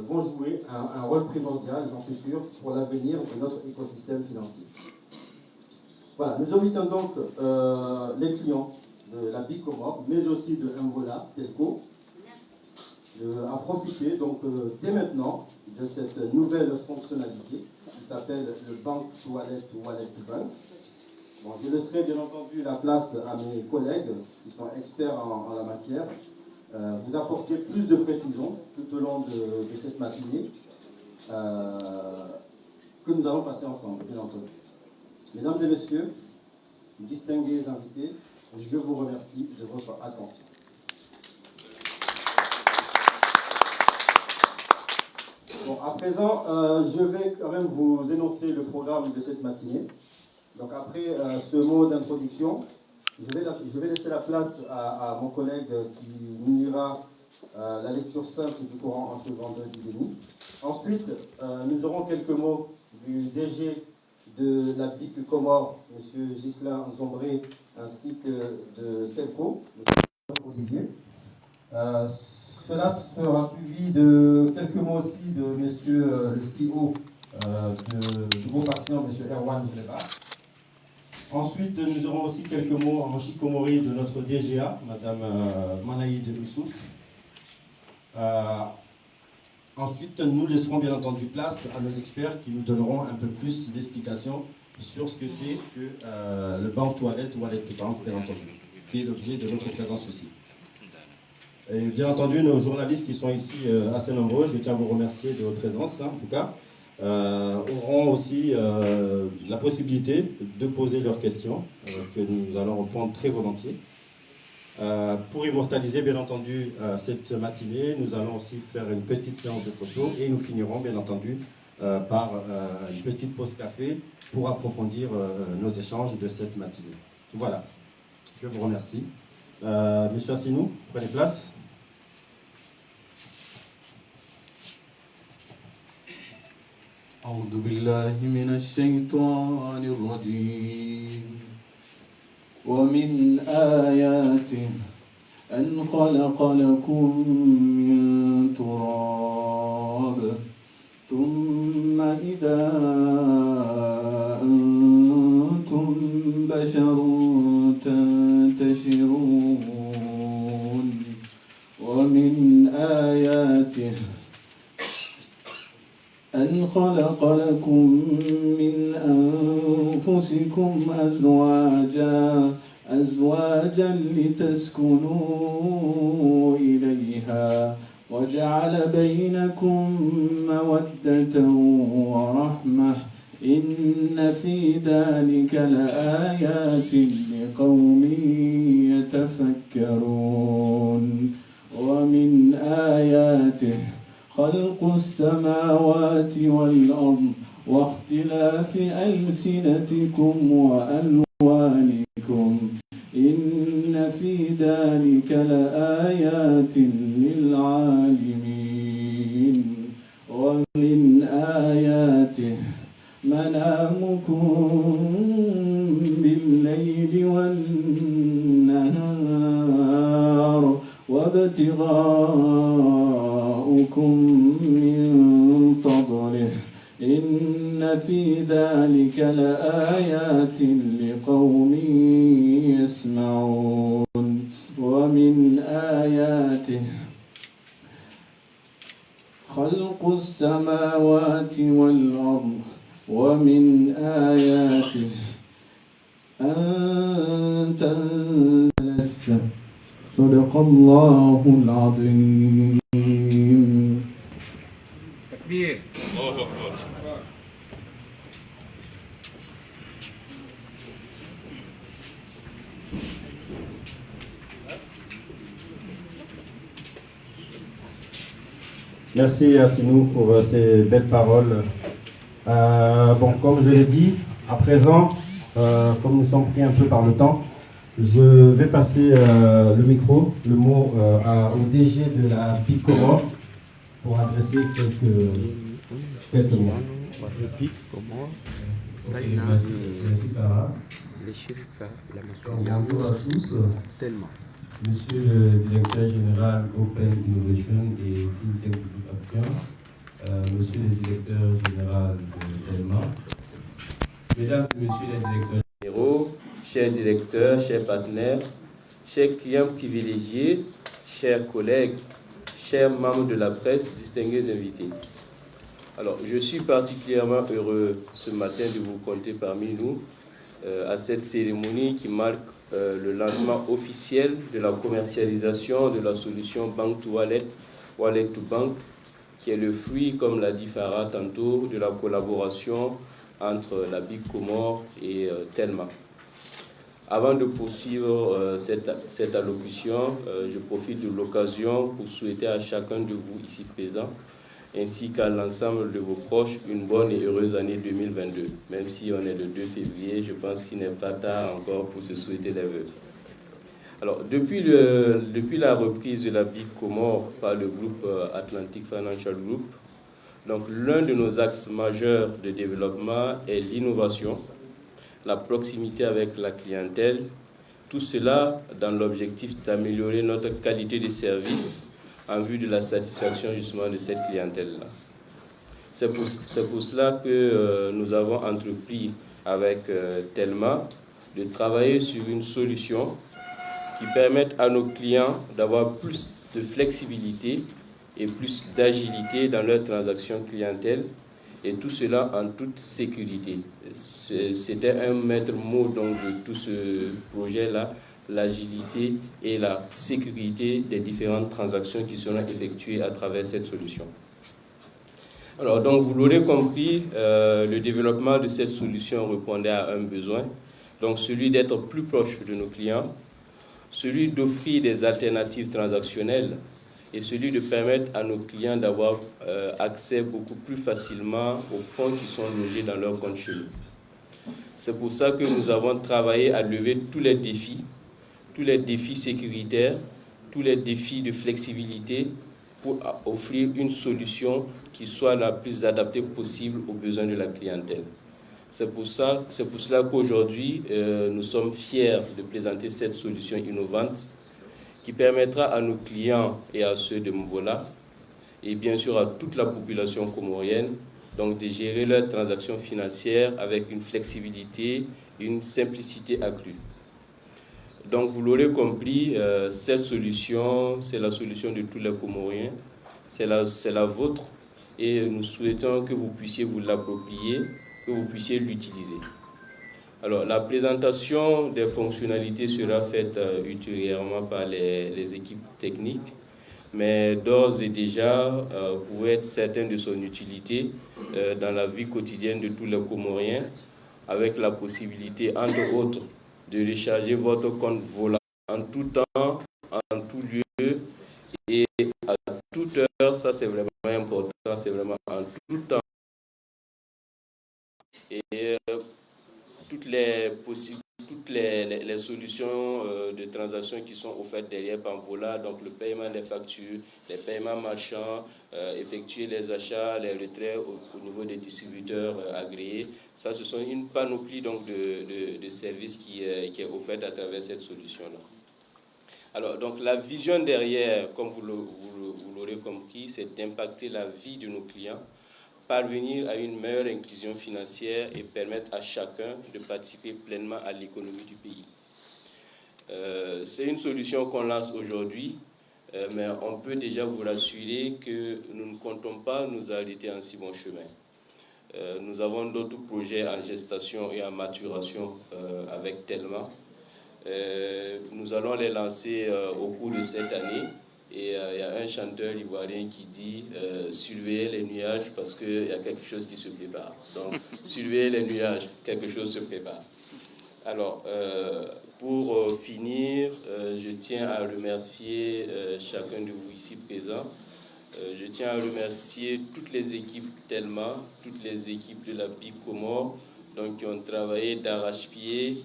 vont jouer un rôle primordial, j'en suis sûr, pour l'avenir de notre écosystème financier. Voilà, nous invitons donc les clients de la Big Comore, mais aussi de Mvola, Telco, à profiter donc dès maintenant de cette nouvelle fonctionnalité qui s'appelle le Bank Wallet to Wallet to Bank. Bon, je laisserai bien entendu la place à mes collègues qui sont experts en la matière, vous apporter plus de précisions tout au long de cette matinée que nous allons passer ensemble, bien entendu. Mesdames et messieurs, distingués invités, je vous remercie de votre attention. Bon, à présent, je vais quand même vous énoncer le programme de cette matinée. Donc après ce mot d'introduction, je vais laisser la place à mon collègue qui nous lira la lecture simple du Coran en ce vendredi béni. Ensuite, nous aurons quelques mots du DG de la BIC Comore, M. Ghislain Zombré, ainsi que de Telco, M. Olivier. Cela sera suivi de quelques mots aussi de M. le CEO du groupe Action, M. Erwan Jeleba. Ensuite, nous aurons aussi quelques mots en chikomori de notre DGA, Mme Manaïd Youssouf. Ensuite, nous laisserons bien entendu place à nos experts qui nous donneront un peu plus d'explications sur ce que c'est que le bank wallet ou wallet to bank, bien entendu, qui est l'objet de notre présence aussi. Et bien entendu, nos journalistes qui sont ici assez nombreux, je tiens à vous remercier de votre présence, en tout cas, auront aussi la possibilité de poser leurs questions, que nous allons répondre très volontiers. Pour immortaliser bien entendu cette matinée, nous allons aussi faire une petite séance de photos et nous finirons bien entendu par une petite pause café pour approfondir nos échanges de cette matinée. Voilà, je vous remercie. Monsieur Assinou, prenez place. أعوذ بالله من الشيطان الرجيم ومن آياته أن خلق لكم من تراب ثم إذا أنتم بشر تنتشرون ومن آياته أن خلق لكم من أنفسكم أزواجا لتسكنوا إليها وجعل بينكم مودة ورحمة إن في ذلك لآيات لقوم يتفكرون ومن آياته خلق السماوات والأرض واختلاف ألسنتكم وألوانكم إن في ذلك لآيات للعالمين ومن آياته منامكم بالليل والنهار وابتغاؤكم من فضله إن في ذلك لآيات لقوم يسمعون ومن آياته خلق السماوات والأرض ومن آياته أن تنزل السماء صدق الله العظيم تكبير الله أكبر. Merci Assinou pour ces belles paroles. Bon, comme je l'ai dit, à présent, comme nous sommes pris un peu par le temps, je vais passer le micro, le mot au DG de la BIC Comore pour adresser quelques mots. Bonjour à tous. Monsieur le directeur général Open Innovation et FinTech Group Action, Monsieur le directeur général de Telma, Mesdames et Messieurs les directeurs généraux, chers directeurs, chers partenaires, chers clients privilégiés, chers collègues, chers membres de la presse, distingués invités. Alors, je suis particulièrement heureux ce matin de vous compter parmi nous à cette cérémonie qui marque le lancement officiel de la commercialisation de la solution Bank to Wallet, Wallet to Bank, qui est le fruit, comme l'a dit Farah tantôt, de la collaboration entre la Big Comore et Telma. Avant de poursuivre cette allocution, je profite de l'occasion pour souhaiter à chacun de vous ici présents, ainsi qu'à l'ensemble de vos proches, une bonne et heureuse année 2022. Même si on est le 2 février, je pense qu'il n'est pas tard encore pour se souhaiter les vœux. Alors, depuis la reprise de la Big Comore par le groupe Atlantic Financial Group, donc l'un de nos axes majeurs de développement est l'innovation, la proximité avec la clientèle, tout cela dans l'objectif d'améliorer notre qualité de service en vue de la satisfaction justement de cette clientèle-là. C'est pour cela que nous avons entrepris avec Telma de travailler sur une solution qui permette à nos clients d'avoir plus de flexibilité et plus d'agilité dans leurs transactions clientèle, et tout cela en toute sécurité. C'était un maître mot donc de tout ce projet-là, l'agilité et la sécurité des différentes transactions qui seront effectuées à travers cette solution. Alors, donc, vous l'aurez compris, le développement de cette solution répondait à un besoin, donc celui d'être plus proche de nos clients, celui d'offrir des alternatives transactionnelles et celui de permettre à nos clients d'avoir accès beaucoup plus facilement aux fonds qui sont logés dans leur compte chez nous. C'est pour ça que nous avons travaillé à lever tous les défis sécuritaires, tous les défis de flexibilité pour offrir une solution qui soit la plus adaptée possible aux besoins de la clientèle. C'est pour cela qu'aujourd'hui, nous sommes fiers de présenter cette solution innovante qui permettra à nos clients et à ceux de Mvola, et bien sûr à toute la population comorienne, donc de gérer leurs transactions financières avec une flexibilité et une simplicité accrue. Donc vous l'aurez compris, cette solution, c'est la solution de tous les Comoriens, c'est la vôtre, et nous souhaitons que vous puissiez vous l'approprier, que vous puissiez l'utiliser. Alors, la présentation des fonctionnalités sera faite ultérieurement par les équipes techniques, mais d'ores et déjà, vous pouvez être certain de son utilité dans la vie quotidienne de tous les Comoriens, avec la possibilité, entre autres, de recharger votre compte volant en tout temps, en tout lieu et à toute heure. Ça, c'est vraiment important, c'est vraiment en tout temps. Et toutes les solutions de transactions qui sont offertes derrière Banvola, donc le paiement des factures, les paiements marchands, effectuer les achats, les retraits au niveau des distributeurs agréés. Ça, ce sont une panoplie donc, de services qui est offerte à travers cette solution-là. Alors, donc la vision derrière, comme vous l'aurez compris, c'est d'impacter la vie de nos clients, parvenir à une meilleure inclusion financière et permettre à chacun de participer pleinement à l'économie du pays. C'est une solution qu'on lance aujourd'hui, mais on peut déjà vous rassurer que nous ne comptons pas nous arrêter en si bon chemin. Nous avons d'autres projets en gestation et en maturation avec Telma. Nous allons les lancer au cours de cette année. Et il y a un chanteur ivoirien qui dit surveiller les nuages parce qu'il y a quelque chose qui se prépare. Donc, surveiller les nuages, quelque chose se prépare. Alors, pour finir, je tiens à remercier chacun de vous ici présents. Je tiens à remercier toutes les équipes Telma, toutes les équipes de la Big Comore, donc qui ont travaillé d'arrache-pied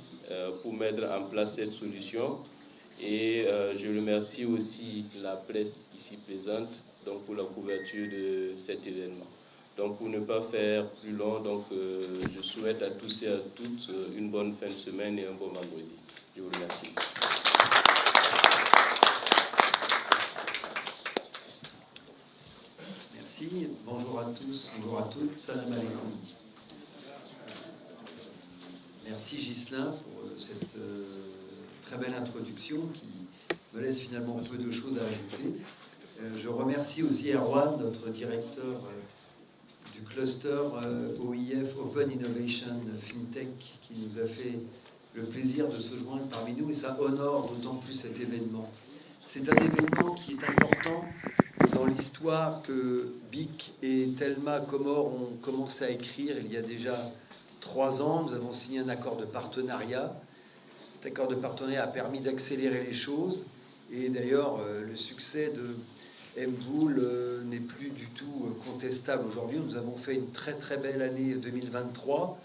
pour mettre en place cette solution. Et je remercie aussi la presse ici présente donc pour la couverture de cet événement. Donc pour ne pas faire plus long, donc, je souhaite à tous et à toutes une bonne fin de semaine et un bon vendredi. Je vous remercie. Merci. merci. Bonjour à tous, bonjour à toutes. Salam alaikum. Merci Ghislain pour cette très belle introduction qui me laisse finalement peu de choses à ajouter. Je remercie aussi Erwan, notre directeur du cluster OIF Open Innovation FinTech, qui nous a fait le plaisir de se joindre parmi nous, et ça honore d'autant plus cet événement. C'est un événement qui est important dans l'histoire que BIC et Telma Comore ont commencé à écrire il y a déjà 3 ans. Nous avons signé un accord de partenariat. Cet accord de partenariat a permis d'accélérer les choses, et d'ailleurs le succès de Mvoul n'est plus du tout contestable aujourd'hui. Nous avons fait une très très belle année 2023.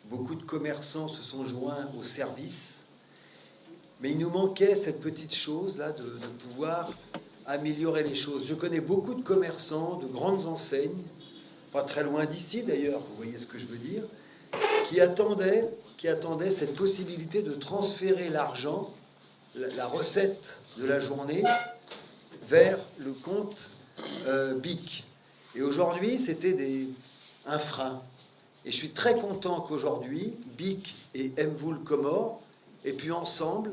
Beaucoup de commerçants se sont joints au service, mais il nous manquait cette petite chose là de pouvoir améliorer les choses. Je connais beaucoup de commerçants, de grandes enseignes, pas très loin d'ici d'ailleurs, vous voyez ce que je veux dire, qui attendaient cette possibilité de transférer l'argent, la recette de la journée, vers le compte BIC. Et aujourd'hui, c'était un frein. Et je suis très content qu'aujourd'hui, BIC et Mvoul Comore aient pu ensemble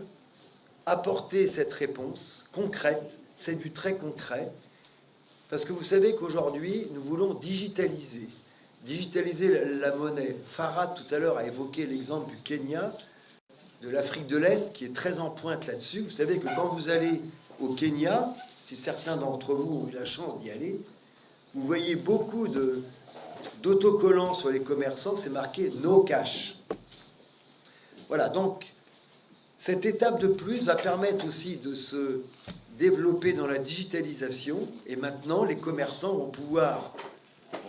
apporter cette réponse concrète. C'est du très concret. Parce que vous savez qu'aujourd'hui, nous voulons digitaliser la monnaie. Farad, tout à l'heure, a évoqué l'exemple du Kenya, de l'Afrique de l'Est, qui est très en pointe là-dessus. Vous savez que quand vous allez au Kenya, si certains d'entre vous ont eu la chance d'y aller, vous voyez beaucoup d'autocollants sur les commerçants, c'est marqué « No cash ». Voilà, donc cette étape de plus va permettre aussi de se développer dans la digitalisation, et maintenant les commerçants vont pouvoir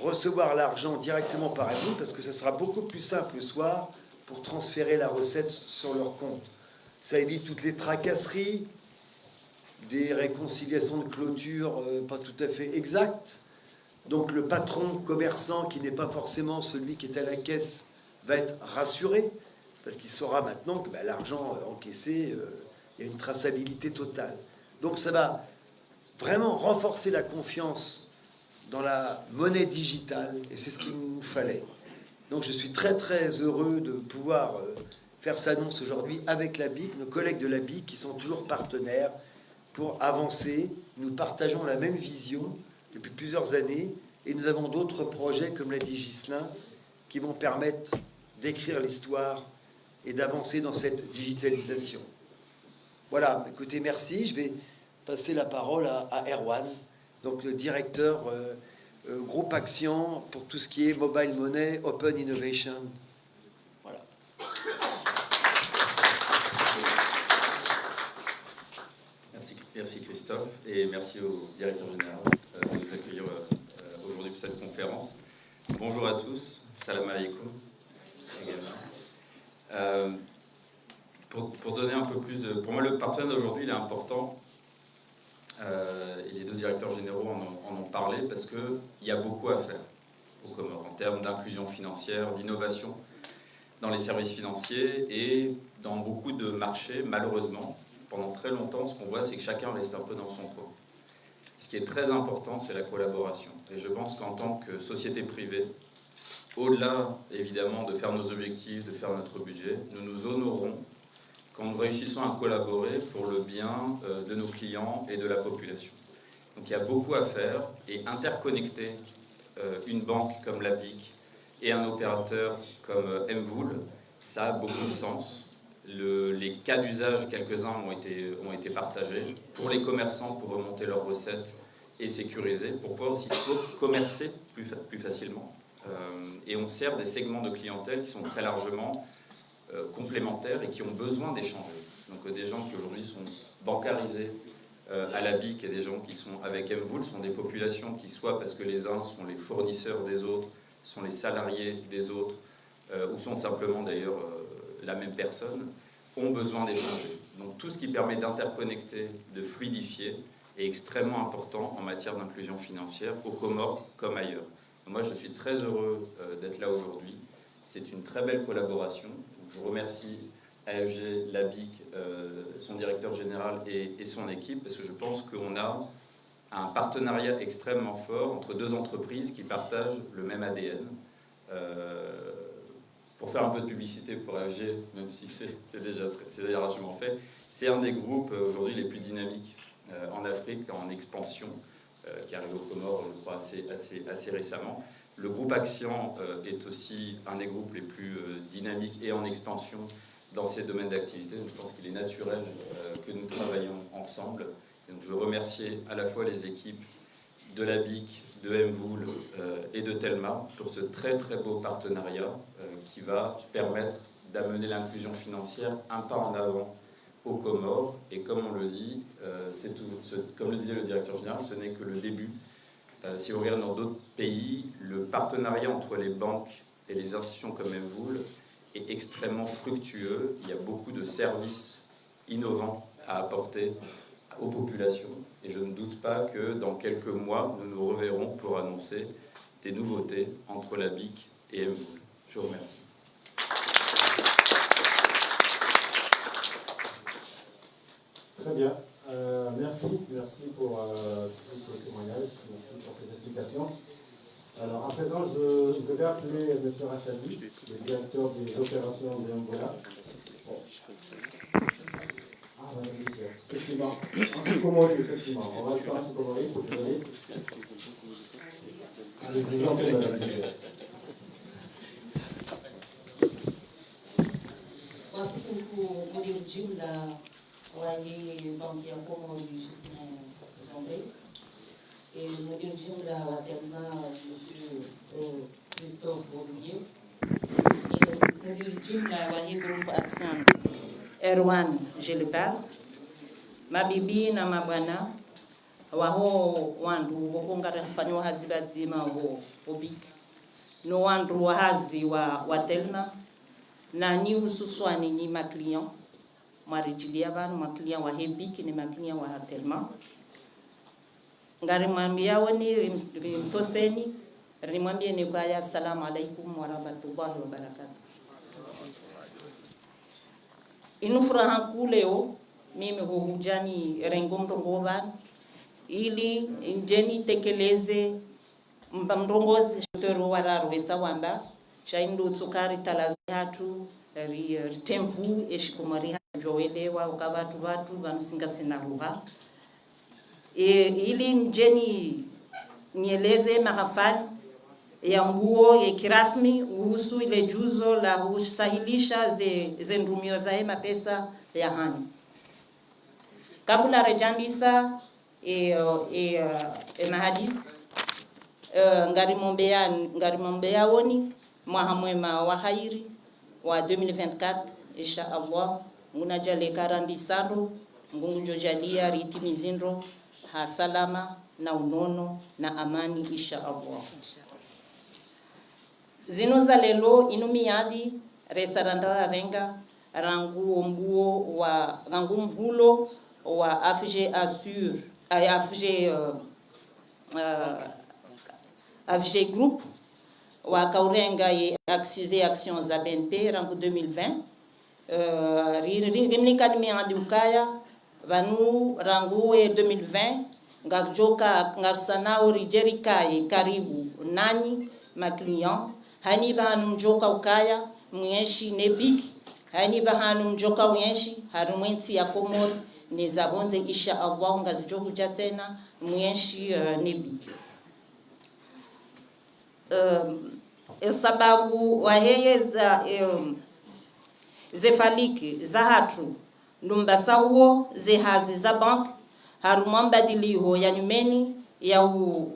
recevoir l'argent directement par Mvoul, parce que ça sera beaucoup plus simple le soir pour transférer la recette sur leur compte. Ça évite toutes les tracasseries, des réconciliations de clôture pas tout à fait exactes. Donc le patron commerçant, qui n'est pas forcément celui qui est à la caisse, va être rassuré, parce qu'il saura maintenant que l'argent encaissé, il y a une traçabilité totale. Donc ça va vraiment renforcer la confiance dans la monnaie digitale, et c'est ce qu'il nous fallait. Donc je suis très très heureux de pouvoir faire cette annonce aujourd'hui avec la BIC, nos collègues de la BIC qui sont toujours partenaires pour avancer. Nous partageons la même vision depuis plusieurs années, et nous avons d'autres projets, comme l'a dit Ghislain, qui vont permettre d'écrire l'histoire et d'avancer dans cette digitalisation. Voilà, écoutez, merci. Je vais passer la parole à Erwan, donc le directeur Groupe Action pour tout ce qui est Mobile Money, Open Innovation. Voilà. Merci Christophe, et merci au directeur général de nous accueillir aujourd'hui pour cette conférence. Bonjour à tous, salam alaikum également. Pour donner un peu plus de... Pour moi, le partenariat d'aujourd'hui, il est important. Et les deux directeurs généraux en ont parlé, parce qu'il y a beaucoup à faire au Comores en termes d'inclusion financière, d'innovation dans les services financiers et dans beaucoup de marchés. Malheureusement, pendant très longtemps, ce qu'on voit, c'est que chacun reste un peu dans son coin. Ce qui est très important, c'est la collaboration. Et je pense qu'en tant que société privée, au-delà, évidemment, de faire nos objectifs, de faire notre budget, nous nous honorons quand nous réussissons à collaborer pour le bien de nos clients et de la population. Donc il y a beaucoup à faire, et interconnecter une banque comme la BIC et un opérateur comme Mvoul, ça a beaucoup de sens. Les cas d'usage, quelques-uns ont été partagés pour les commerçants, pour remonter leurs recettes et sécuriser, pour pouvoir aussi commercer plus facilement. Et on sert des segments de clientèle qui sont très largement complémentaires et qui ont besoin d'échanger. Donc des gens qui aujourd'hui sont bancarisés à la BIC et des gens qui sont avec Mvoul sont des populations qui, soit parce que les uns sont les fournisseurs des autres, sont les salariés des autres, ou sont simplement d'ailleurs la même personne, ont besoin d'échanger. Donc tout ce qui permet d'interconnecter, de fluidifier est extrêmement important en matière d'inclusion financière, aux Comores comme ailleurs. Donc moi je suis très heureux d'être là aujourd'hui. C'est une très belle collaboration. Je remercie AFG, la BIC, son directeur général et son équipe, parce que je pense qu'on a un partenariat extrêmement fort entre deux entreprises qui partagent le même ADN. Pour faire un peu de publicité pour AEG, même si c'est déjà largement fait, c'est un des groupes aujourd'hui les plus dynamiques en Afrique, en expansion, qui arrive aux Comores, je crois, assez récemment. Le groupe Axian est aussi un des groupes les plus dynamiques et en expansion dans ces domaines d'activité. Donc, je pense qu'il est naturel que nous travaillions ensemble. Et donc, je veux remercier à la fois les équipes de la BIC, de Mvoul et de Telma pour ce très très beau partenariat qui va permettre d'amener l'inclusion financière un pas en avant aux Comores. Et comme on le dit, comme le disait le directeur général, ce n'est que le début. Si vous regardez dans d'autres pays, le partenariat entre les banques et les institutions comme Mvoul est extrêmement fructueux. Il y a beaucoup de services innovants à apporter aux populations. Et je ne doute pas que dans quelques mois, nous nous reverrons pour annoncer des nouveautés entre la BIC et Mvoul. Je vous remercie. Très bien. Merci pour tous ces témoignages, merci pour ces explications. Alors, à présent, je vais appeler M. Rachadi, le directeur des opérations de Angola. Effectivement, en Sukomori, effectivement. On va le faire en Sukomori, désolé. Allez, j'en prie, madame. Wali banki ya Komori Gisina Zambé et le modèle Jimla Waterma M. Christophe Boulier et le modèle Jimla Wali Groupe Action Erwan Gelipar mabibi na mabwana waho wandu wokongara fanywa hazi bazima ho obik no wandu wahazi wa Telma na ni hususwani ni ma client marijilia banu maklian wa Hebik ni maklian wa Telma ngari mwambia woni rimtoseni rimwambie ni kwa assalamu alaikum wa rahmatullahi wa barakatuh. Inufuraha kuleo mimi hujani rengomrongo banu ili njeni tekeleze mbamrongozi toro wararo esawamba shaindu tsukari talazatu ritemvu eshikomari joelewa ukabatu watu banusinga sinaruha ili njeni nieleze mahafali ya nguo ya kirasmi uhusu ile juzo la husahilisha ze ndumio za mapesa ya hani kabla rejandisa mahadis ngarimombeya woni mwahamwema wa khairi wa 2024 insha Allah munajale karandisando ngunjo jalia ritimizindo ha salama na unono na amani insha Allah. Zino za lelo inumiadi resarandara renga rangu mbuo wa rangu mbulo wa AFG Assure AFG Group wa kaurenga ye action za BNP rangu 2020 rimnika dimiandi ukaya vanu rangu 2020 ngakjoka ngarsanao rijerikaye karibu nani ma client hani vanu mjoka ukaya mwenshi nebik hani vanu mjoka mwenshi harumwensi ya Komori ni zabonze insha Allah ngazijokuja tena mwenshi nebik sababu waheyeza zefaliki za hatu ndumbasawo zehazi za bank harumambadiliho ya nyumeni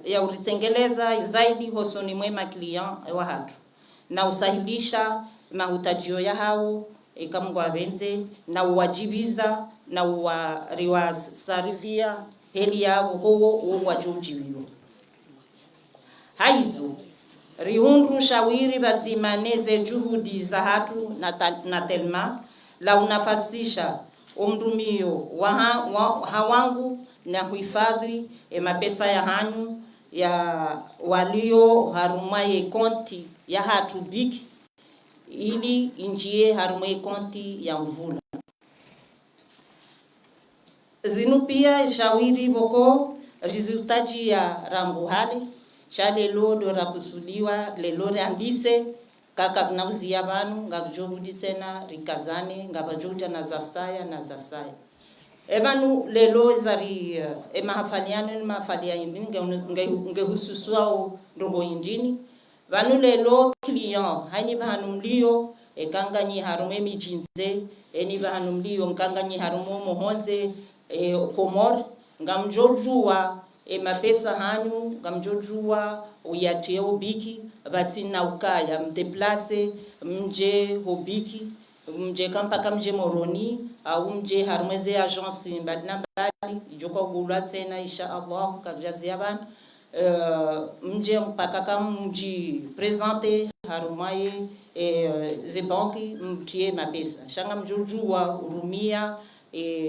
ya uritengeleza zaidi hosoni mwema client wa hatu na usahilisha mahutajio ya hao ikamgwa benze na uwajibiza na uwariwasarivia heli yao huo wajujibiwa haizo rihundu shawiri bazimaneze juhudi za hatu na Telma la unafasisha umdumio hawangu na huifadhi mapesa ya hanyu ya walio harumaye konti ya hatu big ili injie harumaye konti ya Mvula. Zinu pia shawiri boko resultaji ya rangu hali sha lelo do rakusuliwa lelo randise kaka tunauzia banu ngakujobudi tena rikazane ngabajoja na zasaya ebanu lelo zari emahafaliano ni mafalia yindini ngehususua ndongo yindini banu lelo client hani banu mlio ekanganyi harume mijinze eni banu mlio nkanganyi harumo mohonze komor ngamjojua mapesa hanyu ngamjojua uyatie ubiki batina ukaya mdeplace mje hobiki mje kampaka mje moroni au mje harumeze agence mbadina bali joko gulwa tena insha Allah kajazia ban mje mpaka kama mji presente harumaye ze banki mtie mapesa shanga mjojua urumia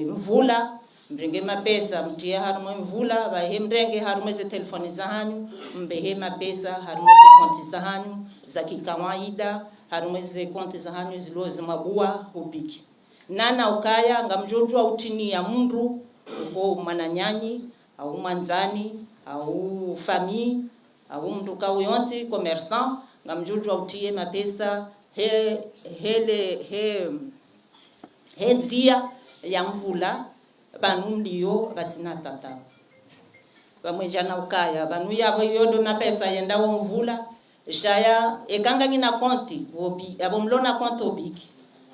mvula mrenge mapesa mtie harume mvula bahe mrenge harume ze telefoni za hanyu mbehe mapesa harume ze konti za hanyu za kikawaida harume ze konti za hanyu ziloze mabua hubiki nana ukaya ngamjojua utini ya mndu uko mananyanyi au manzani au famille au mndu kawionti commerçant ngamjojua utie mapesa he nzia ya mvula banu mlio batina tata bamwejana ukaya banu yabo yodo mapesa yenda wo mvula shaya ekanga ngina konti obi abo mlona konti obiki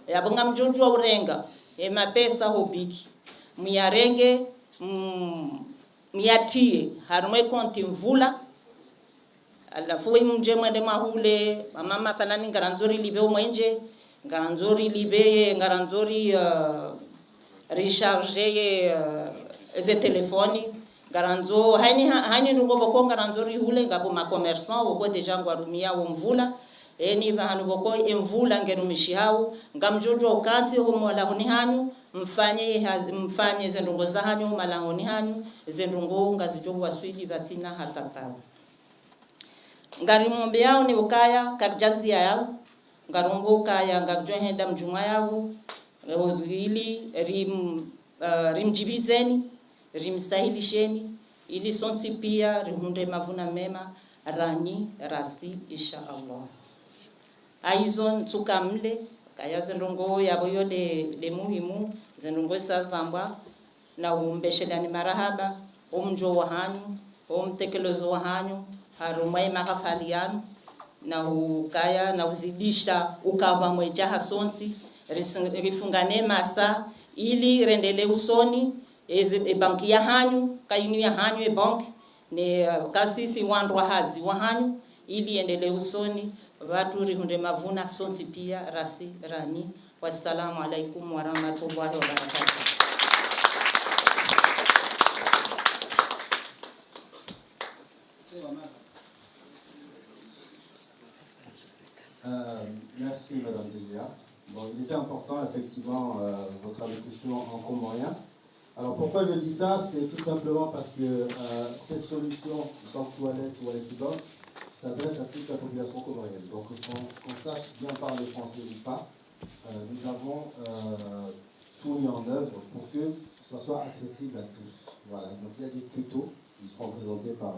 yabo ngamjojua urenga mapesa obiki miyarenge miyatie harume konti mvula alafu mje mwende mahule mama fanani ngaranzori libe mwenje ngaranzori libe ngaranzori recharger ze telefoni garanzo hani ngo boko garanzo ri hule ngabo ma commerçant boko deja ngwarumia wo mvula eni banu boko emvula ngerumishi hao ngamjojo ukanzi ho mola honi hanyu mfanye zendongo za hanyu malangoni hanyu zendongo ngazijogo waswidi batina hatata ngarimombe yao ni bukaya kakjazia yao ngarombo kaya ngabjohenda mjuma yao ili rimjibizeni rimstahilisheni ili sonsi pia rihunde mavuna mema rani rasi insha Allah aizo ntukamle kaya zendongo yabo yode muhimu zendongo sazamba na umbeshelani marahaba umjo wa hanyu umtekelezo wa hanyu harumai makafaliano na ukaya na uzidisha ukava mwejaha sonsi rifungane masa ili rendele usoni banki ya hanyu kainu ya hanyu banki ne kasisi wandwa hazi wa hanyu ili endele usoni watu rihunde mavuna sonsi pia rasi rani wassalamu alaikum wa rahmatullahi wa barakatuh. Merci Madame Delia. Bon, il était important effectivement votre allocution en comorien. Alors pourquoi je dis ça, c'est tout simplement parce que cette solution banque toilette ou banque s'adresse à toute la population comorienne. Donc qu'on sache bien parler français ou pas, nous avons tout mis en œuvre pour que ça soit accessible à tous. Voilà. Donc il y a des tutos qui seront présentés par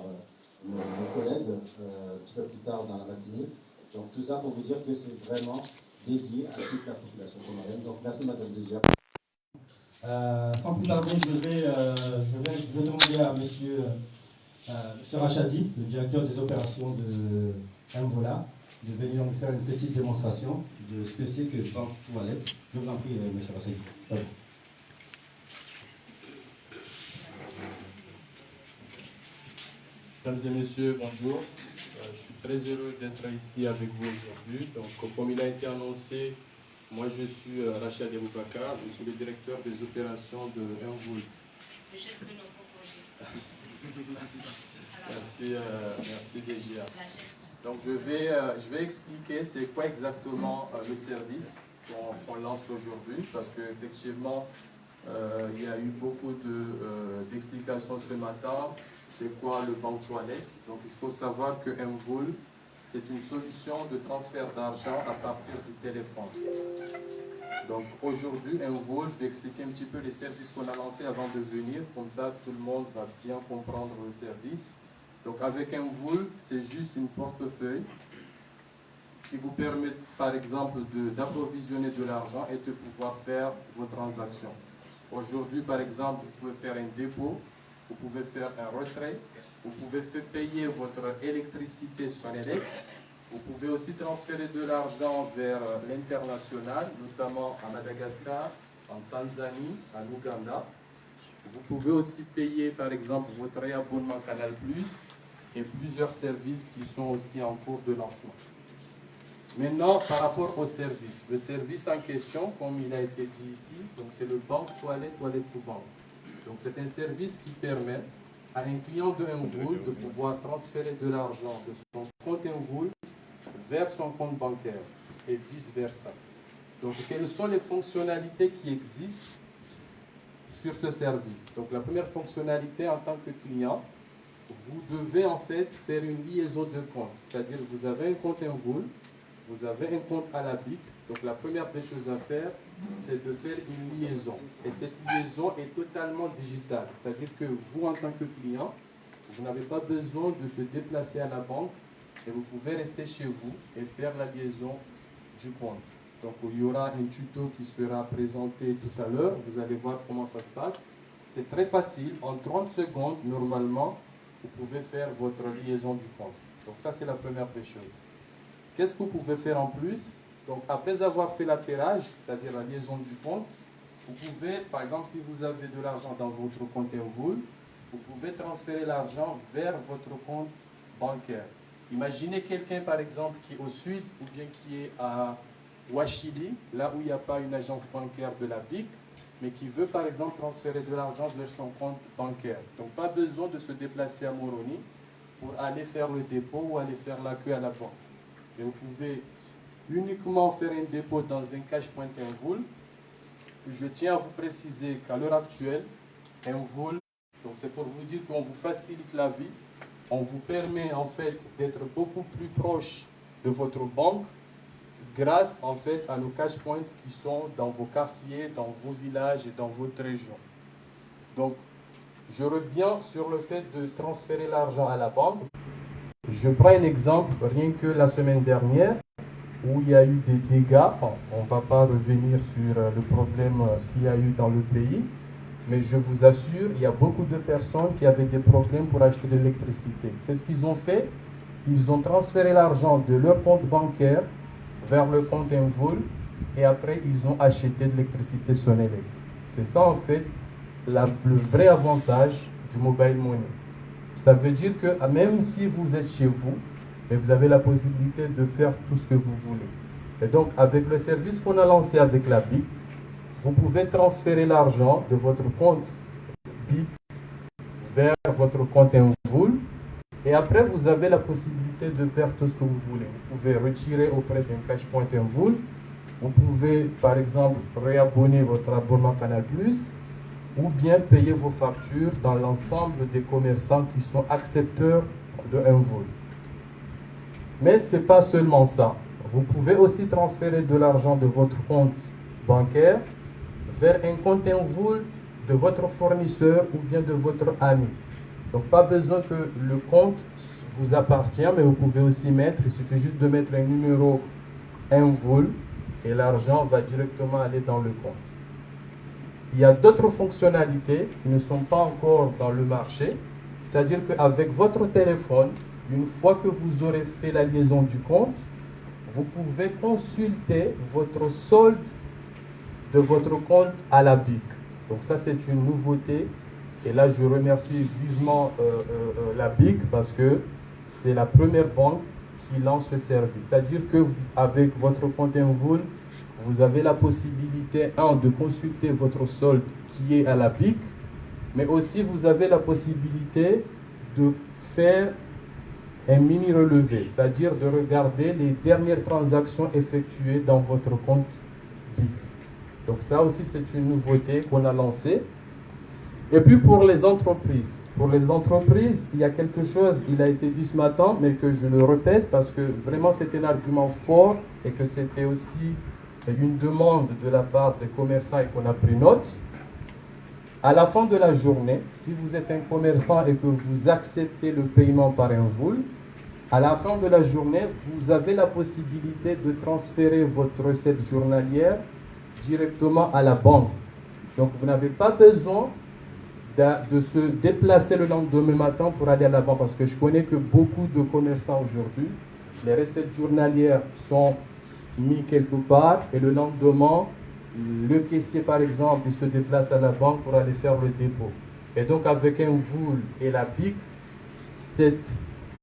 nos collègues un petit peu plus tard dans la matinée. Donc tout ça pour vous dire que c'est vraiment dédié à toute la population comorienne. Donc merci Madame Delia. Sans plus tarder, je vais demander à Monsieur Rachadi, le directeur des opérations de Mvola, de venir nous faire une petite démonstration de ce que c'est que banque toilette. Je vous en prie, Monsieur Rachadi. Mesdames et messieurs, bonjour. Je suis très heureux d'être ici avec vous aujourd'hui. Donc, comme il a été annoncé, moi je suis Rachad Aboubakar, je suis le directeur des opérations de Mvola. Le chef de notre projet. Merci DGA. Donc je vais expliquer c'est quoi exactement le service qu'on lance aujourd'hui, parce qu'effectivement il y a eu beaucoup d'explications ce matin. C'est quoi le banque toilette? Donc il faut savoir que Mvola, c'est une solution de transfert d'argent à partir du téléphone. Donc aujourd'hui, Envol, je vais expliquer un petit peu les services qu'on a lancés avant de venir, comme ça tout le monde va bien comprendre le service. Donc avec Envol, c'est juste une portefeuille qui vous permet par exemple d'approvisionner de l'argent et de pouvoir faire vos transactions. Aujourd'hui par exemple, vous pouvez faire un dépôt, vous pouvez faire un retrait, vous pouvez payer votre électricité Sonelec. Vous pouvez aussi transférer de l'argent vers l'international, notamment à Madagascar, en Tanzanie, en Ouganda. Vous pouvez aussi payer, par exemple, votre réabonnement Canal+, et plusieurs services qui sont aussi en cours de lancement. Maintenant, par rapport au service. Le service en question, comme il a été dit ici, c'est le banque toilette, toilette to bank. Donc c'est un service qui permet à un client de Envol de pouvoir transférer de l'argent de son compte Envol vers son compte bancaire et vice-versa. Donc, quelles sont les fonctionnalités qui existent sur ce service? Donc, la première fonctionnalité en tant que client, vous devez en fait faire une liaison de compte. C'est-à-dire, vous avez un compte Envol, vous avez un compte à la BIC. Donc, la première des choses à faire, c'est de faire une liaison. Et cette liaison est totalement digitale. C'est-à-dire que vous, en tant que client, vous n'avez pas besoin de se déplacer à la banque et vous pouvez rester chez vous et faire la liaison du compte. Donc il y aura un tuto qui sera présenté tout à l'heure, vous allez voir comment ça se passe. C'est très facile, en 30 secondes, normalement, vous pouvez faire votre liaison du compte. Donc ça, c'est la première des choses. Qu'est-ce que vous pouvez faire en plus? Donc après avoir fait l'atterrage, c'est-à-dire la liaison du compte, vous pouvez, par exemple, si vous avez de l'argent dans votre compte Envol, vous pouvez transférer l'argent vers votre compte bancaire. Imaginez quelqu'un, par exemple, qui est au sud ou bien qui est à Ouachili, là où il n'y a pas une agence bancaire de la BIC, mais qui veut, par exemple, transférer de l'argent vers son compte bancaire. Donc, pas besoin de se déplacer à Moroni pour aller faire le dépôt ou aller faire la queue à la banque. Et vous pouvez uniquement faire un dépôt dans un cash point Envol. Je tiens à vous préciser qu'à l'heure actuelle, Envol, donc c'est pour vous dire qu'on vous facilite la vie. On vous permet en fait d'être beaucoup plus proche de votre banque grâce en fait à nos cash points qui sont dans vos quartiers, dans vos villages et dans votre région. Donc, je reviens sur le fait de transférer l'argent à la banque. Je prends un exemple, rien que la semaine dernière, où il y a eu des dégâts. Enfin, on ne va pas revenir sur le problème qu'il y a eu dans le pays. Mais je vous assure, il y a beaucoup de personnes qui avaient des problèmes pour acheter de l'électricité. Qu'est-ce qu'ils ont fait? Ils ont transféré l'argent de leur compte bancaire vers le compte Envol et après ils ont acheté de l'électricité Sonelec. C'est ça en fait le vrai avantage du mobile money. Ça veut dire que même si vous êtes chez vous, mais vous avez la possibilité de faire tout ce que vous voulez. Et donc avec le service qu'on a lancé avec la BIC, vous pouvez transférer l'argent de votre compte BIC vers votre compte Envol et après vous avez la possibilité de faire tout ce que vous voulez. Vous pouvez retirer auprès d'un cash point Envol, vous pouvez par exemple réabonner votre abonnement Canal+, ou bien payer vos factures dans l'ensemble des commerçants qui sont accepteurs de Envol. Mais ce n'est pas seulement ça. Vous pouvez aussi transférer de l'argent de votre compte bancaire vers un compte Envol de votre fournisseur ou bien de votre ami. Donc pas besoin que le compte vous appartient, mais vous pouvez aussi mettre, il suffit juste de mettre un numéro Envol et l'argent va directement aller dans le compte. Il y a d'autres fonctionnalités qui ne sont pas encore dans le marché, c'est-à-dire qu'avec votre téléphone, une fois que vous aurez fait la liaison du compte, vous pouvez consulter votre solde de votre compte à la BIC. Donc ça, c'est une nouveauté. Et là, je remercie vivement la BIC parce que c'est la première banque qui lance ce service. C'est-à-dire qu'avec votre compte Envol, vous avez la possibilité, de consulter votre solde qui est à la BIC, mais aussi vous avez la possibilité de faire un mini relevé, c'est-à-dire de regarder les dernières transactions effectuées dans votre compte BIC. Donc ça aussi, c'est une nouveauté qu'on a lancée. Et puis pour les entreprises, il y a quelque chose, il a été dit ce matin, mais que je le répète parce que vraiment c'est un argument fort et que c'était aussi une demande de la part des commerçants et qu'on a pris note. À la fin de la journée, si vous êtes un commerçant et que vous acceptez le paiement par un VOUL, à la fin de la journée, vous avez la possibilité de transférer votre recette journalière directement à la banque. Donc, vous n'avez pas besoin de se déplacer le lendemain matin pour aller à la banque, parce que je connais que beaucoup de commerçants aujourd'hui, les recettes journalières sont mises quelque part et le lendemain, le caissier par exemple, il se déplace à la banque pour aller faire le dépôt. Et donc avec un VOUL et la BIC, c'est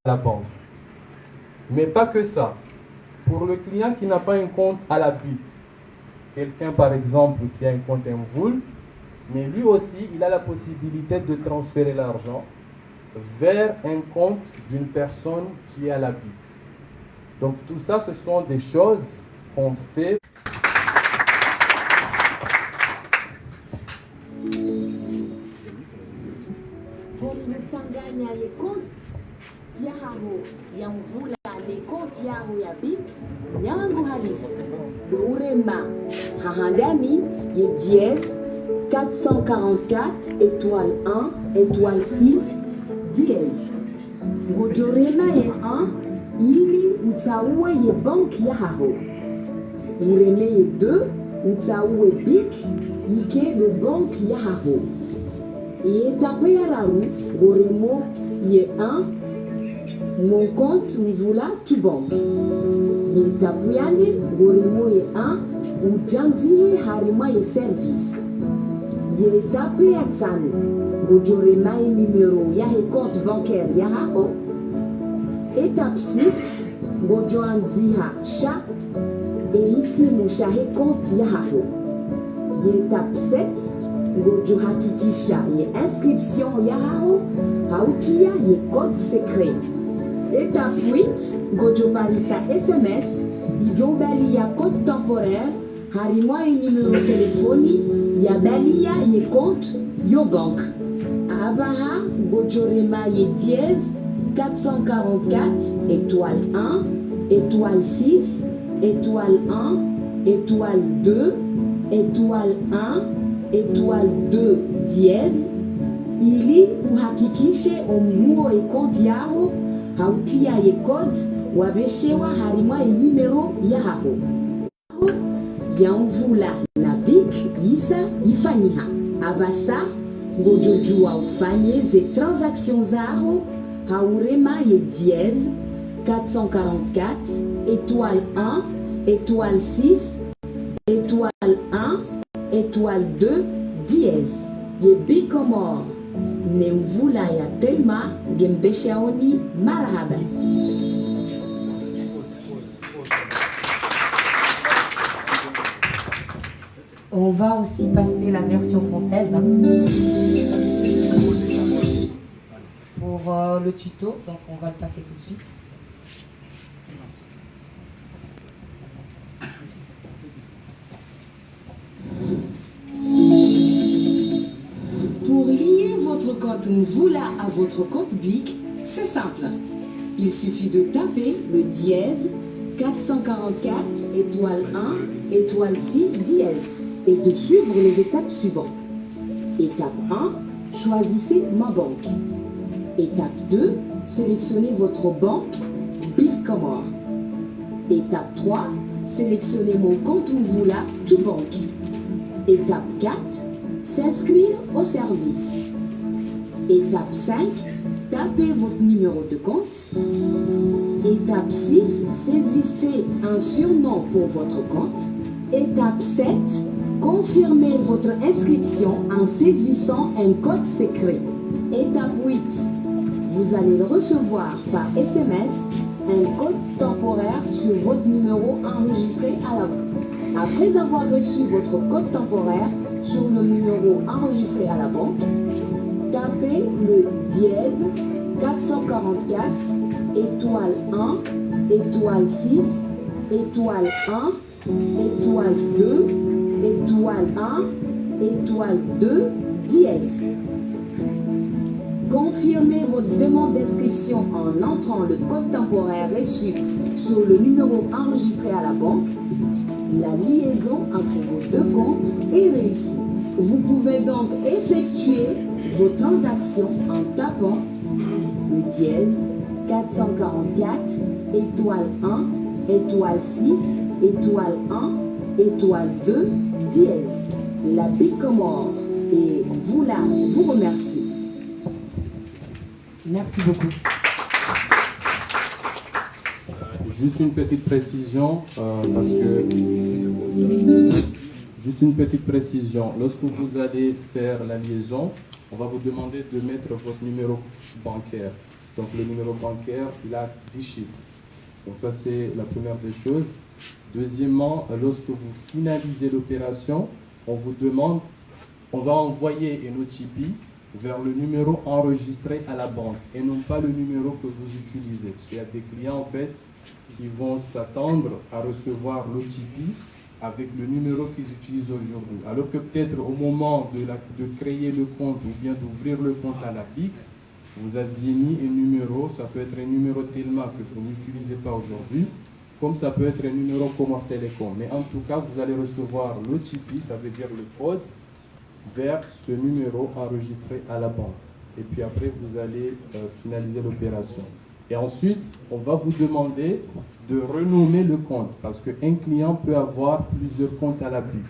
à la banque. Mais pas que ça. Pour le client qui n'a pas un compte à la BIC, quelqu'un par exemple qui a un compte un VOUL, mais lui aussi, il a la possibilité de transférer l'argent vers un compte d'une personne qui est à la BIC. Donc tout ça, ce sont des choses qu'on fait. Hahandani ye dièse 444 étoile 1 étoile 6 dièse ngojorema ye 1 ili utsaue ye bank ya haho ureme ye 2 utsaue bik ike le bank ya haho et tape ya raru goremo ye 1 mon compte mvula tu bank ye tapuyane goremo ye 1 ujanzie harima ye service ye tape ya tsane ngojorema ye numéro ya he compte bancaire ya haho. Étape 6, ngojoanziha sha et ici mushahe compte ya haho. Étape 7, ngojohakikisha ye inscription ya haho hautia ye code secret. Étape 8, ngojoparisa SMS ijombali ya code temporaire harimo ye numéro téléphone ya balia ye compte yo banque. Abaha ngojorema ye dièse 444 étoile 1 étoile 6 étoile 1 étoile 2 étoile 1 étoile 2 dièse ili uhakikishe omuo e konti yao hautia ye code wabeshewa harima e numero ya haho ya mvula na bik isa ifanyiha abasa ngojojua ufanye ze transactions zao haurema ye dièse 444 étoile 1 étoile 6 étoile 1 étoile 2 dièse ye bikomor ne mvula ya telma gembeshaoni marahaba. On va aussi passer la version française pour le tuto, donc on va le passer tout de suite. Pour lier votre compte Mvula à votre compte BIC, c'est simple. Il suffit de taper le dièse 444 étoile 1 étoile 6 dièse et de suivre les étapes suivantes. Étape 1, choisissez ma banque. Étape 2, sélectionnez votre banque BIC Comore. Étape 3, sélectionnez mon compte Mvula to Bank. Étape 4, s'inscrire au service. Étape 5, tapez votre numéro de compte. Étape 6, saisissez un surnom pour votre compte. Étape 7, confirmez votre inscription en saisissant un code secret. Étape 8, vous allez recevoir par SMS un code temporaire sur votre numéro enregistré à la banque. Après avoir reçu votre code temporaire sur le numéro enregistré à la banque, tapez le dièse 444 étoile 1 étoile 6 étoile 1 étoile 2 étoile 1 étoile 2 dièse. Confirmez votre demande d'inscription en entrant le code temporaire reçu sur le numéro enregistré à la banque. La liaison entre vos deux comptes est réussie. Vous pouvez donc effectuer vos transactions en tapant le dièse 444 étoile 1 étoile 6 étoile 1 étoile 2 dièse. La BIC Comore et vous là vous remercie. Merci beaucoup. Juste une petite précision, lorsque vous allez faire la liaison, on va vous demander de mettre votre numéro bancaire. Donc le numéro bancaire, il a 10 chiffres. Donc ça, c'est la première des choses. Deuxièmement, lorsque vous finalisez l'opération, on vous demande, on va envoyer une OTP vers le numéro enregistré à la banque et non pas le numéro que vous utilisez. Parce qu'il y a des clients, en fait, qui vont s'attendre à recevoir l'OTP avec le numéro qu'ils utilisent aujourd'hui. Alors que peut-être au moment de créer le compte ou bien d'ouvrir le compte à la BIC, vous aviez mis un numéro, ça peut être un numéro Telma que vous n'utilisez pas aujourd'hui, comme ça peut être un numéro Comore Télécom. Mais en tout cas, vous allez recevoir l'OTP, ça veut dire le code, vers ce numéro enregistré à la banque. Et puis après, vous allez finaliser l'opération. Et ensuite, on va vous demander de renommer le compte, parce qu'un client peut avoir plusieurs comptes à la BIC.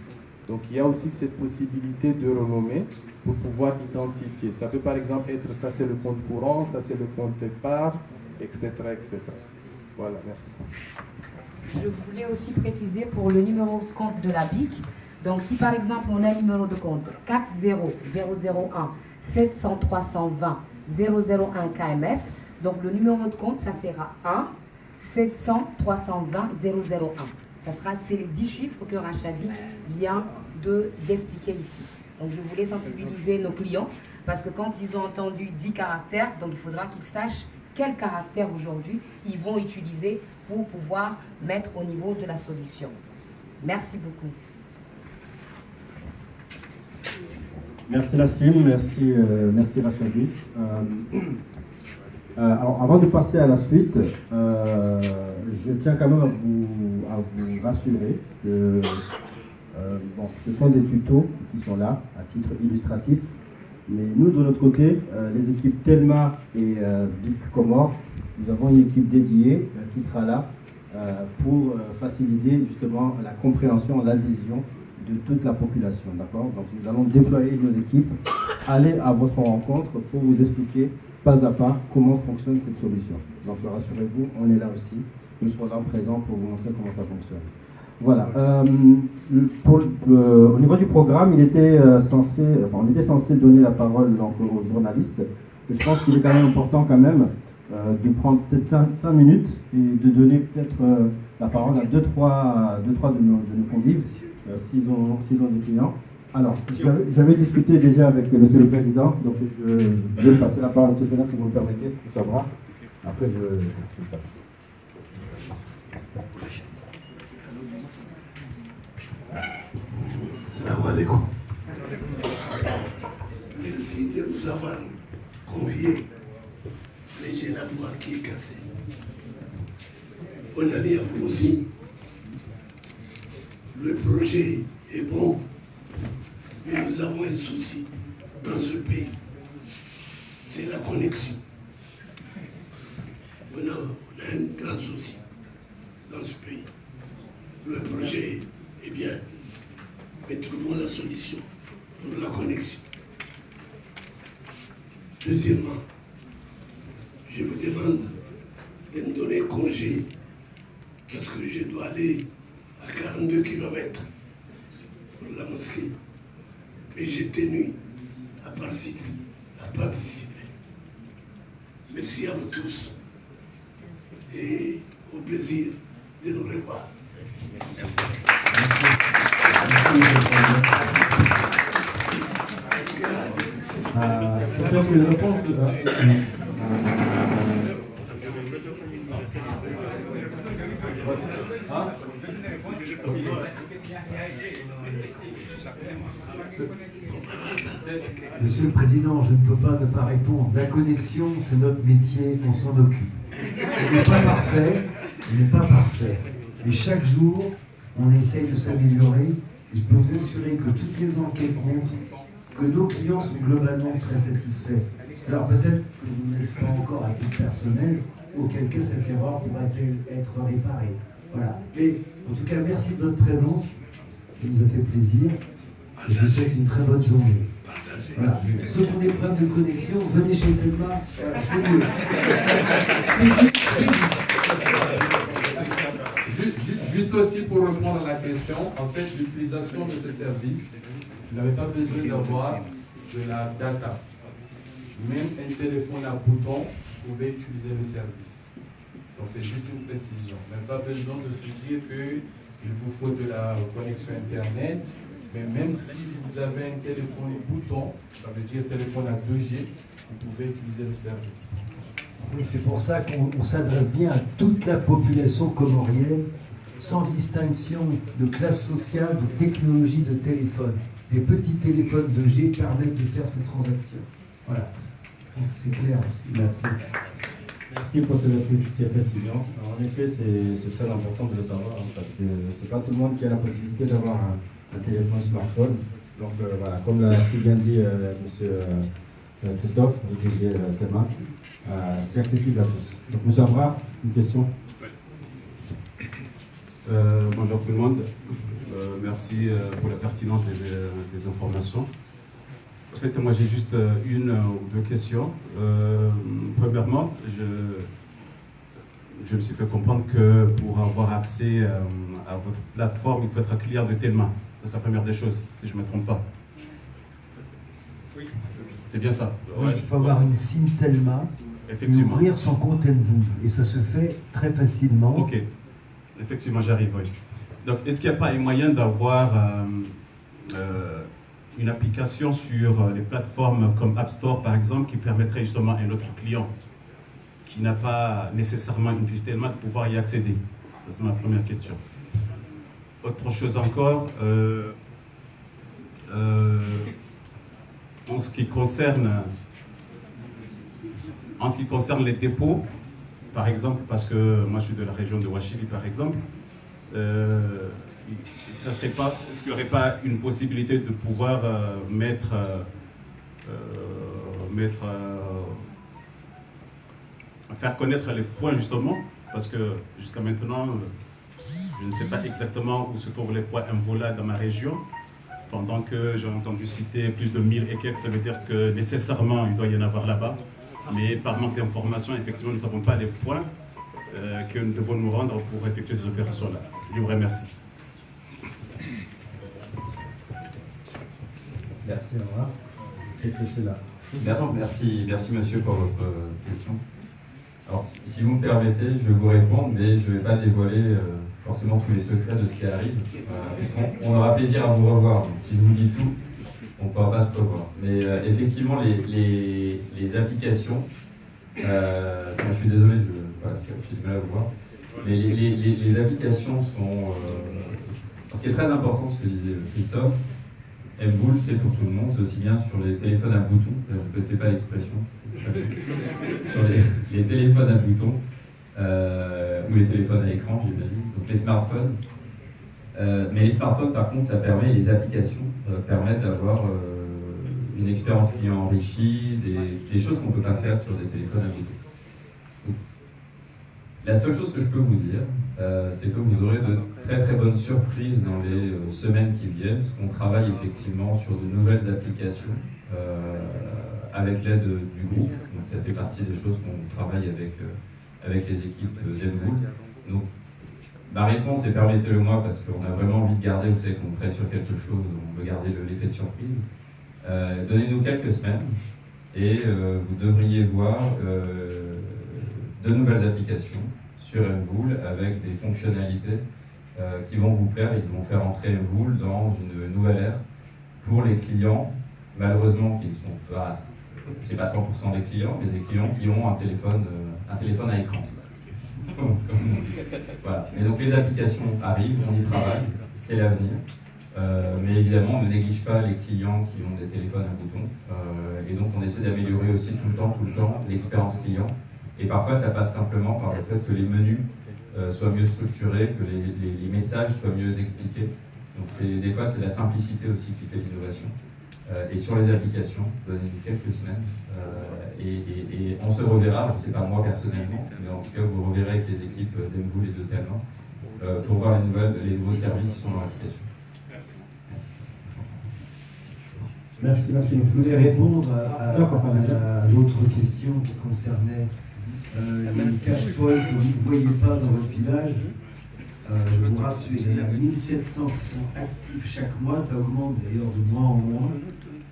Donc il y a aussi cette possibilité de renommer pour pouvoir identifier. Ça peut par exemple être, ça c'est le compte courant, ça c'est le compte épargne, etc., etc. Voilà, merci. Je voulais aussi préciser pour le numéro de compte de la BIC. Donc si par exemple on a un numéro de compte 40001 700 320 001 KMF, donc le numéro de compte ça sera 1 700 320 001. C'est les 10 chiffres que Rachadi vient d'expliquer ici. Donc je voulais sensibiliser nos clients parce que quand ils ont entendu 10 caractères, donc il faudra qu'ils sachent quels caractères aujourd'hui ils vont utiliser pour pouvoir mettre au niveau de la solution. Merci beaucoup. Merci Nassim, merci Rachadi. Alors, avant de passer à la suite, je tiens quand même à vous rassurer que ce sont des tutos qui sont là à titre illustratif. Mais nous, de notre côté, les équipes Telma et BIC Comore, nous avons une équipe dédiée qui sera là pour faciliter justement la compréhension, l'adhésion de toute la population. D'accord ? Donc nous allons déployer nos équipes, aller à votre rencontre pour vous expliquer pas à pas comment fonctionne cette solution. Donc rassurez-vous, on est là aussi. Nous serons là présents pour vous montrer comment ça fonctionne. Voilà. Au niveau du programme, on était censé donner la parole donc, aux journalistes. Et je pense qu'il est quand même important quand même de prendre peut-être 5 minutes et de donner peut-être la parole à 2-3 de nos convives, s'ils ont des clients. Alors, j'avais discuté déjà avec Monsieur le Président, donc je vais passer la parole à M. le Président si vous me permettez, tout savoir. Après, je passe. Salam alaikum. Merci de nous avoir conviés. Mais j'ai la voix qui est cassée. On a dit à vous aussi. Le projet est bon, mais nous avons un souci dans ce pays. C'est la connexion. On a un grand souci dans ce pays. Le projet est bien, mais trouvons la solution pour la connexion. Deuxièmement, je vous demande de me donner congé parce que je dois aller à 42 km pour la mosquée. Et j'ai tenu à participer. Merci à vous tous et au plaisir de nous revoir. Peut-être une réponse de... Monsieur le Président, je ne peux pas ne pas répondre. La connexion, c'est notre métier, on s'en occupe. Il n'est pas parfait, Mais chaque jour, on essaye de s'améliorer. Et je peux vous assurer que toutes les enquêtes montrent que nos clients sont globalement très satisfaits. Alors peut-être que vous n'êtes pas encore à titre personnel, auquel cas cette erreur pourrait-elle être réparée. Voilà. Mais en tout cas, merci de votre présence, ça nous a fait plaisir. Et je vous souhaite une très bonne journée. Voilà. Ceux qui ont des problèmes de connexion, venez chez Telma, c'est mieux. C'est mieux. Juste aussi pour répondre à la question, en fait, l'utilisation de ce service, vous n'avez pas besoin d'avoir de la data. Même un téléphone à bouton, vous pouvez utiliser le service. Donc c'est juste une précision. Même pas besoin de se dire qu'il vous faut de la connexion Internet, mais même si vous avez un téléphone bouton, ça veut dire téléphone à 2G, vous pouvez utiliser le service. Oui, c'est pour ça qu'on s'adresse bien à toute la population comorienne, sans distinction de classe sociale, de technologie de téléphone. Les petits téléphones 2G permettent de faire ces transactions. Voilà. C'est clair aussi. Merci. Merci pour ces précisions. En effet, c'est très important de le savoir, hein, parce que c'est pas tout le monde qui a la possibilité d'avoir un téléphone smartphone. Donc voilà, comme l'a si bien dit M. Christophe, DG Telma, c'est accessible à tous. Donc M. Abrard, une question. Bonjour tout le monde. Merci pour la pertinence des informations. En fait, moi j'ai juste une ou deux questions. Premièrement, je me suis fait comprendre que pour avoir accès à votre plateforme, il faut être un client de Telma. C'est la première des choses, si je ne me trompe pas. Oui. C'est bien ça. Oui, il faut avoir une SIM Telma et ouvrir son compte Envoul. Et ça se fait très facilement. Ok. Effectivement, j'arrive, oui. Donc, est-ce qu'il n'y a pas un moyen d'avoir une application sur les plateformes comme App Store, par exemple, qui permettrait justement à un autre client qui n'a pas nécessairement une puce Telma de pouvoir y accéder? Ça, c'est ma première question. Autre chose encore, en ce qui concerne les dépôts, par exemple, parce que moi je suis de la région de Ouachili, par exemple, est-ce qu'il n'y aurait pas une possibilité de pouvoir faire connaître les points justement, parce que jusqu'à maintenant, je ne sais pas exactement où se trouvent les points Envoul dans ma région, pendant que j'ai entendu citer plus de 1000 et quelques, ça veut dire que nécessairement il doit y en avoir là-bas. Mais par manque d'informations, effectivement, nous ne savons pas les points que nous devons nous rendre pour effectuer ces opérations-là. Je vous remercie. Merci, au revoir. Merci monsieur pour votre question. Alors si vous me permettez, je vais vous répondre, mais je ne vais pas dévoiler forcément tous les secrets de ce qui arrive. On aura plaisir à vous revoir. Donc, si je vous dis tout, on ne pourra pas se revoir. Mais effectivement, les applications, je suis désolé, j'ai du mal à vous voir, mais les applications sont... ce qui est très important, ce que disait Christophe, Envoul, c'est pour tout le monde, c'est aussi bien sur les téléphones à boutons, je ne connaissais pas l'expression, sur les téléphones à boutons, ou les téléphones à écran, j'imagine, donc les smartphones. Mais les smartphones, par contre, ça permet, les applications permettent d'avoir une expérience client enrichie, des choses qu'on ne peut pas faire sur des téléphones à boutons. Donc, la seule chose que je peux vous dire, c'est que vous aurez de très très bonnes surprises dans les semaines qui viennent, parce qu'on travaille effectivement sur de nouvelles applications avec l'aide du groupe. Donc ça fait partie des choses qu'on travaille avec les équipes d'Envoul. Donc ma réponse est, permettez-le-moi, parce qu'on a vraiment envie de garder, vous savez qu'on travaille sur quelque chose, on veut garder l'effet de surprise. Donnez-nous quelques semaines et vous devriez voir de nouvelles applications sur Envoul avec des fonctionnalités qui vont vous plaire et qui vont faire entrer Envoul dans une nouvelle ère pour les clients, malheureusement qui ne sont pas, c'est pas 100% des clients, mais des clients qui ont un téléphone à écran. Voilà. Et donc les applications arrivent, on y travaille, c'est l'avenir. Mais évidemment, on ne néglige pas les clients qui ont des téléphones à boutons. Et donc on essaie d'améliorer aussi tout le temps l'expérience client. Et parfois ça passe simplement par le fait que les menus soit mieux structuré, que les messages soient mieux expliqués. Donc des fois, c'est la simplicité aussi qui fait l'innovation. Et sur les applications, donnez-nous quelques semaines. Et on se reverra, je ne sais pas moi personnellement, mais en tout cas, vous reverrez avec les équipes d'Envoul et de Telma pour voir les nouveaux services qui sont dans l'application. Merci. Je voulais répondre à l'autre question qui concernait les cash points que vous ne voyez pas dans votre village. Je vous rassure, il y en a 1700 qui sont actifs chaque mois, ça augmente d'ailleurs de mois en mois.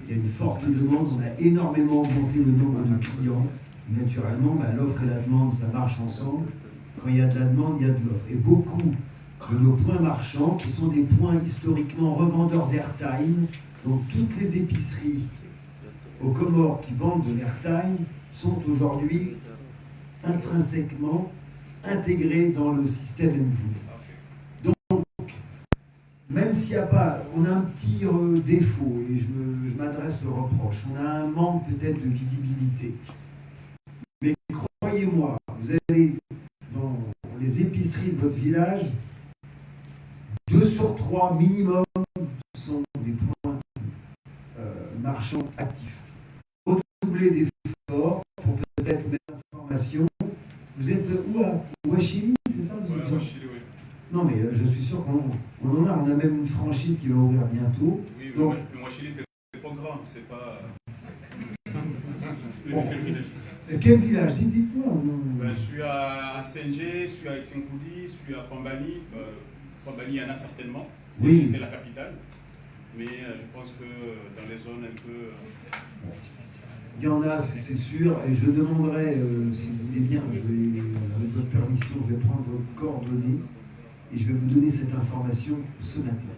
Il y a une forte demande, on a énormément augmenté le nombre de clients. Naturellement, l'offre et la demande, ça marche ensemble. Quand il y a de la demande, il y a de l'offre. Et beaucoup de nos points marchands, qui sont des points historiquement revendeurs d'airtime, donc toutes les épiceries aux Comores qui vendent de l'airtime sont aujourd'hui intrinsèquement intégrées dans le système Envoul. Donc, même s'il n'y a pas, on a un petit défaut, et je m'adresse le reproche, on a un manque peut-être de visibilité. Mais croyez-moi, vous allez dans les épiceries de votre village, 2 sur 3 minimum sont des points marchands actifs. Redoubler d'efforts pour peut-être mettre l'information. Vous êtes où à Ouachili, c'est ça vous êtes Ouachili, oui. Non, mais je suis sûr qu'on en a. On a même une franchise qui va ouvrir bientôt. Oui, donc, mais Ouachili, c'est trop grand, c'est pas... Bon. Quel village? Dites-moi. Je suis à CNG, je suis à Etsinkoudi, je suis à Pambani. Pambani, il y en a certainement. C'est la capitale. Mais je pense que dans les zones un peu... Il y en a, c'est sûr. Et je demanderai, si vous voulez bien, avec votre permission, je vais prendre vos coordonnées et je vais vous donner cette information ce matin.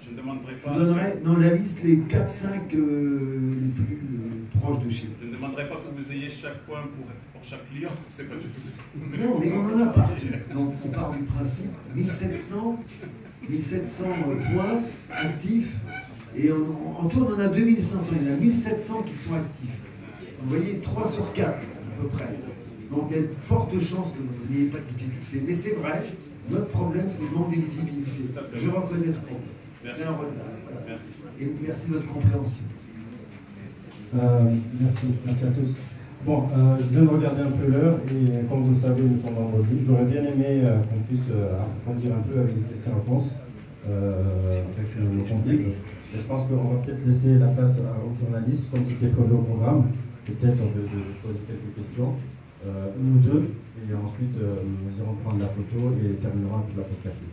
Je ne demanderai pas... Je vous donnerai dans la liste les 4-5 les plus proches de chez vous. Je ne demanderai pas que vous ayez chaque point pour chaque client, c'est pas du tout ça. Non, mais on en a partout. Donc on part du principe 1700 points actifs et en tout on en a 2500, il y en a 1700 qui sont actifs. Vous voyez, 3 sur 4 à peu près. Donc il y a de fortes chances que vous n'ayez pas de difficultés. Mais c'est vrai, notre problème c'est le manque de visibilité. Je reconnais ce problème. Merci. Merci. Et merci de votre compréhension. Merci à tous. Bon, je viens de regarder un peu l'heure et comme vous le savez, nous sommes vendredi. J'aurais bien aimé qu'on puisse approfondir un peu avec des questions-réponses avec le convives. Je pense qu'on va peut-être laisser la place aux journalistes, comme c'était prévu au programme, peut-être de poser quelques questions, une ou deux, et ensuite nous irons prendre la photo et terminerons avec la pause café.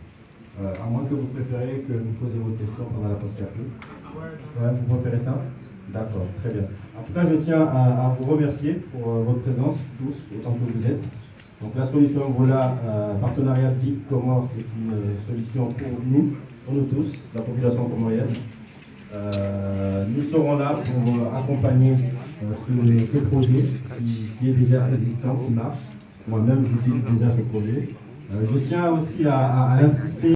À moins que vous préférez que vous posiez vos questions pendant la pause café. Ouais, vous préférez ça? D'accord, très bien. En tout cas, je tiens à vous remercier pour votre présence, tous, autant que vous êtes. Donc la solution Envola, partenariat BIC Comores, c'est une solution pour nous tous, la population comorienne. Nous serons là pour accompagner ce projet qui est déjà existant, qui marche. Moi-même, j'utilise déjà ce projet. Je tiens aussi à insister